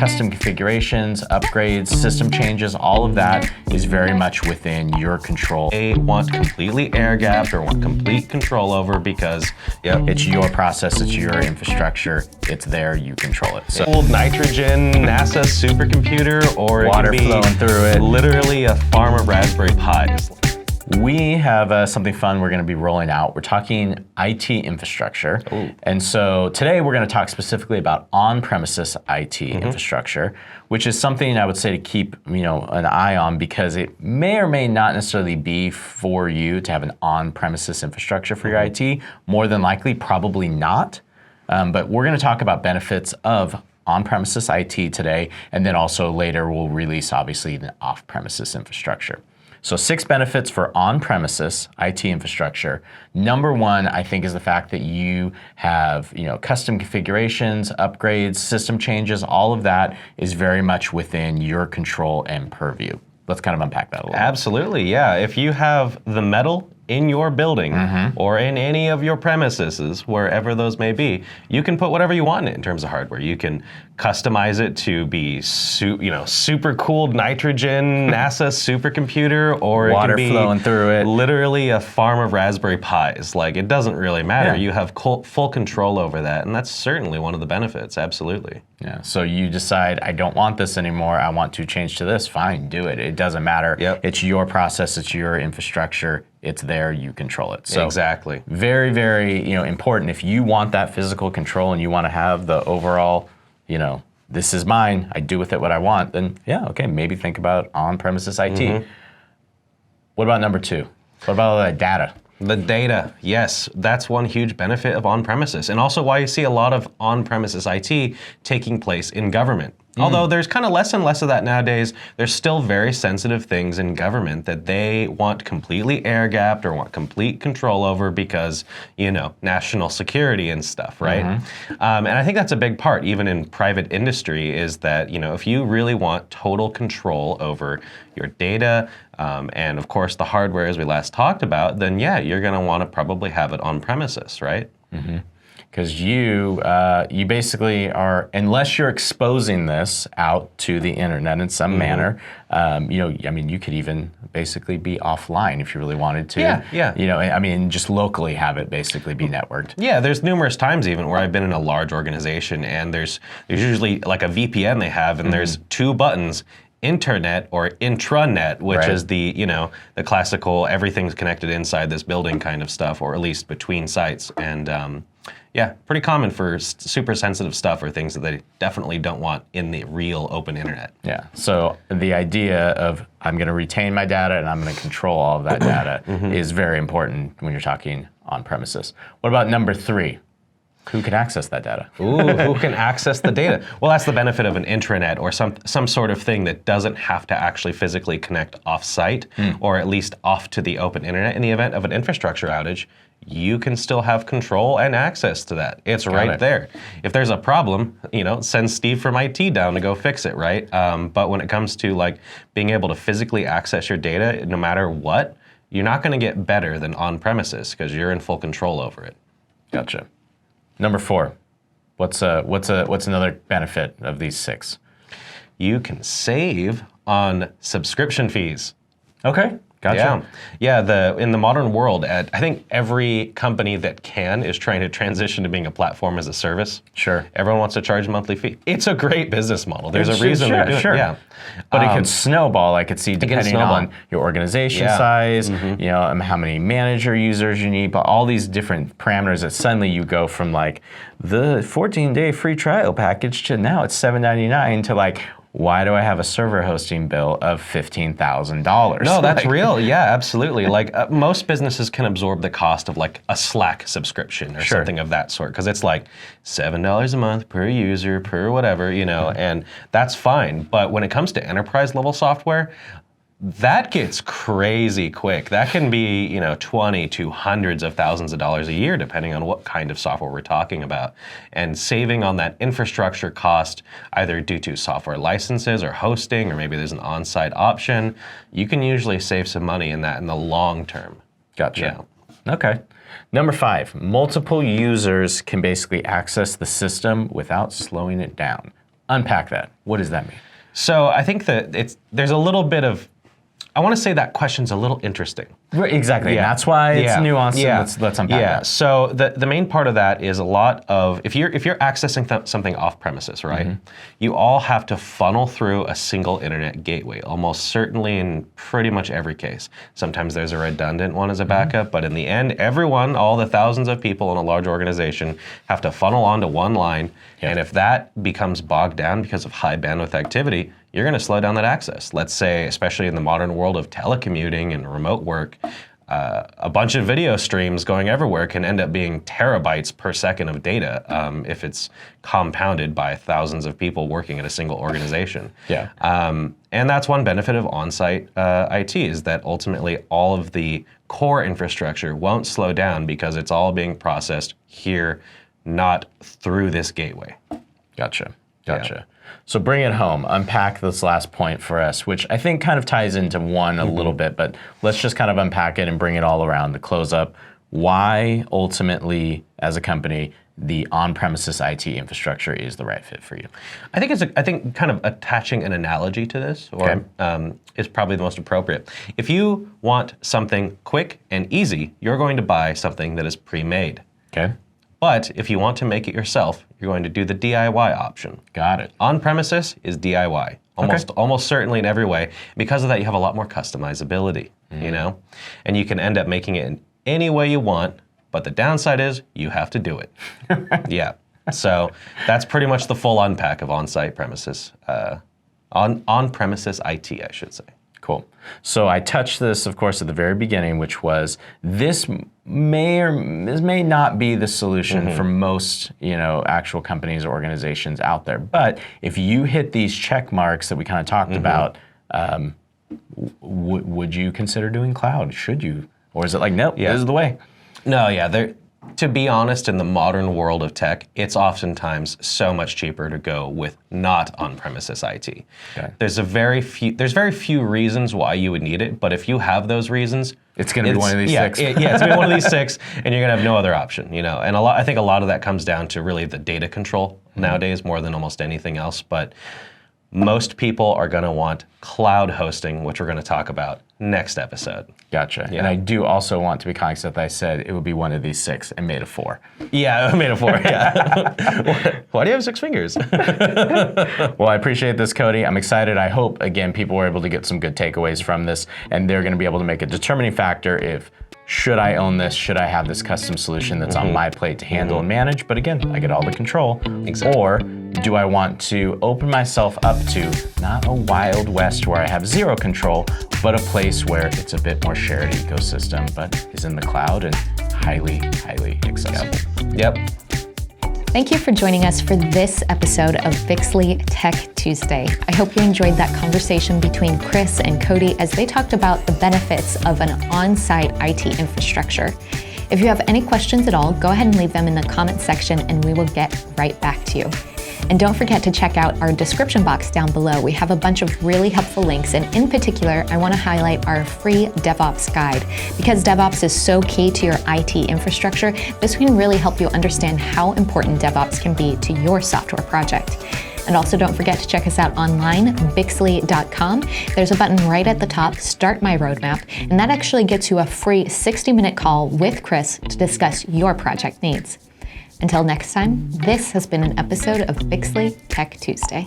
custom configurations, upgrades, system changes, all of that is very much within your control. They want completely air-gapped or want complete control over because it's your process, it's your infrastructure, it's there, you control it. So old nitrogen, NASA supercomputer, or water it could be flowing through it. Literally a farm of Raspberry Pis. We have something fun we're going to be rolling out. We're talking IT infrastructure. Ooh. And so today we're going to talk specifically about on-premises IT infrastructure, which is something I would say to keep an eye on, because it may or may not necessarily be for you to have an on-premises infrastructure for your IT. More than likely, probably not. But we're going to talk about benefits of on-premises IT today, and then also later we'll release obviously the off-premises infrastructure. So 6 benefits for on-premises IT infrastructure. Number 1, I think, is the fact that you have custom configurations, upgrades, system changes, all of that is very much within your control and purview. Let's kind of unpack that a little. Absolutely, yeah. If you have the metal in your building or in any of your premises, wherever those may be, you can put whatever you want in it in terms of hardware. You can customize it to be super cooled nitrogen NASA supercomputer, or water it can be flowing through it. Literally a farm of Raspberry Pis. Like, it doesn't really matter. Yeah. You have full control over that, and that's certainly one of the benefits. Absolutely. Yeah. So you decide, I don't want this anymore, I want to change to this. Fine, do it. It doesn't matter. Yep. It's your process. It's your infrastructure. It's there. You control it. So exactly. Very, very important. If you want that physical control and you want to have the overall, this is mine, I do with it what I want, then yeah, okay, maybe think about on-premises IT. What about number 2? What about all that data? The data, yes, that's one huge benefit of on-premises, and also why you see a lot of on-premises IT taking place in government. Although there's kind of less and less of that nowadays, there's still very sensitive things in government that they want completely air-gapped or want complete control over because, national security and stuff, right? And I think that's a big part, even in private industry, is that, if you really want total control over your data, and of course the hardware, as we last talked about, then yeah, you're going to want to probably have it on premises, right? Because you basically are, unless you're exposing this out to the internet in some manner, you could even basically be offline if you really wanted to. Yeah. Just locally have it basically be networked. Yeah, there's numerous times even where I've been in a large organization and there's usually like a VPN they have, and there's 2 buttons. Internet or intranet, which is the the classical everything's connected inside this building kind of stuff, or at least between sites. And yeah, pretty common for super sensitive stuff or things that they definitely don't want in the real open internet. Yeah, so the idea of I'm going to retain my data and I'm going to control all of that data is very important when you're talking on premises. What about number 3? Who can access that data? Ooh, who can access the data? Well, that's the benefit of an intranet or some sort of thing that doesn't have to actually physically connect off-site or at least off to the open internet. In the event of an infrastructure outage, you can still have control and access to that. It's right there. If there's a problem, send Steve from IT down to go fix it, right? But when it comes to like being able to physically access your data, no matter what, you're not going to get better than on premises because you're in full control over it. Gotcha. Number 4, what's another benefit of these 6? You can save on subscription fees. Okay, gotcha. Yeah. In the modern world, I think every company that is trying to transition to being a platform as a service. Sure. Everyone wants to charge monthly fee. It's a great business model. There's a reason they're doing it. Yeah. But it can snowball, I could see, depending on your organization size, how many manager users you need, but all these different parameters that suddenly you go from like the 14-day free trial package to now it's $7.99 to like, why do I have a server hosting bill of $15,000? No, that's real. Yeah, absolutely. Like most businesses can absorb the cost of like a Slack subscription or something of that sort, because it's like $7 a month per user, per whatever, and that's fine. But when it comes to enterprise level software, that gets crazy quick. That can be, 20 to hundreds of thousands of dollars a year, depending on what kind of software we're talking about. And saving on that infrastructure cost, either due to software licenses or hosting, or maybe there's an on-site option, you can usually save some money in that in the long term. Gotcha. Yeah. Okay. Number 5, multiple users can basically access the system without slowing it down. Unpack that. What does that mean? So I think that there's a little bit of, I want to say that question's a little interesting. Exactly. Yeah. That's why it's nuanced. Yeah. Let's unpack that. So the main part of that is a lot of, if you're accessing something off premises, right? You all have to funnel through a single internet gateway, almost certainly in pretty much every case. Sometimes there's a redundant one as a backup, but in the end, everyone, all the thousands of people in a large organization have to funnel onto one line. And if that becomes bogged down because of high bandwidth activity, you're going to slow down that access. Let's say, especially in the modern world of telecommuting and remote work, a bunch of video streams going everywhere can end up being terabytes per second of data if it's compounded by thousands of people working at a single organization. Yeah. And that's one benefit of on-site IT is that ultimately all of the core infrastructure won't slow down because it's all being processed here, not through this gateway. Gotcha. So bring it home, unpack this last point for us, which I think kind of ties into one a little bit, but let's just kind of unpack it and bring it all around to close up. Why ultimately, as a company, the on-premises IT infrastructure is the right fit for you? I think kind of attaching an analogy to this is probably the most appropriate. If you want something quick and easy, you're going to buy something that is pre-made. Okay. But if you want to make it yourself, you're going to do the DIY option. Got it. On-premises is DIY, almost certainly in every way. Because of that, you have a lot more customizability, you know? And you can end up making it in any way you want, but the downside is you have to do it. Yeah. So that's pretty much the full unpack of on-site premises, on-premises IT, I should say. Cool. So I touched this, of course, at the very beginning, which was this may not be the solution for most, actual companies or organizations out there. But if you hit these check marks that we kind of talked about, would you consider doing cloud? Should you? Or is it like, nope, this is the way? No, yeah. To be honest, in the modern world of tech, it's oftentimes so much cheaper to go with not on-premises IT. Okay. There's very few reasons why you would need it, but if you have those reasons, it's going to be one of these six. It's going to be one of these six, and you're going to have no other option, And I think a lot of that comes down to really the data control nowadays more than almost anything else. But most people are going to want cloud hosting, which we're going to talk about next episode. Gotcha. Yeah. And I do also want to be cognizant that I said it would be one of these six and made a 4. Yeah, I made a 4, yeah. Why do you have 6 fingers? Well, I appreciate this, Cody. I'm excited. I hope, again, people were able to get some good takeaways from this, and they're going to be able to make a determining factor if, should I own this? Should I have this custom solution that's on my plate to handle and manage? But again, I get all the control. Exactly. Or do I want to open myself up to not a wild west where I have zero control, but a place where it's a bit more shared ecosystem, but is in the cloud and highly, highly accessible. Yep. Thank you for joining us for this episode of Bixley Tech Tuesday. I hope you enjoyed that conversation between Chris and Cody as they talked about the benefits of an on-site IT infrastructure. If you have any questions at all, go ahead and leave them in the comments section and we will get right back to you. And don't forget to check out our description box down below. We have a bunch of really helpful links, and in particular, I want to highlight our free DevOps guide. Because DevOps is so key to your IT infrastructure, this can really help you understand how important DevOps can be to your software project. And also don't forget to check us out online, Bixley.com. There's a button right at the top, Start My Roadmap, and that actually gets you a free 60-minute call with Chris to discuss your project needs. Until next time, this has been an episode of Bixley Tech Tuesday.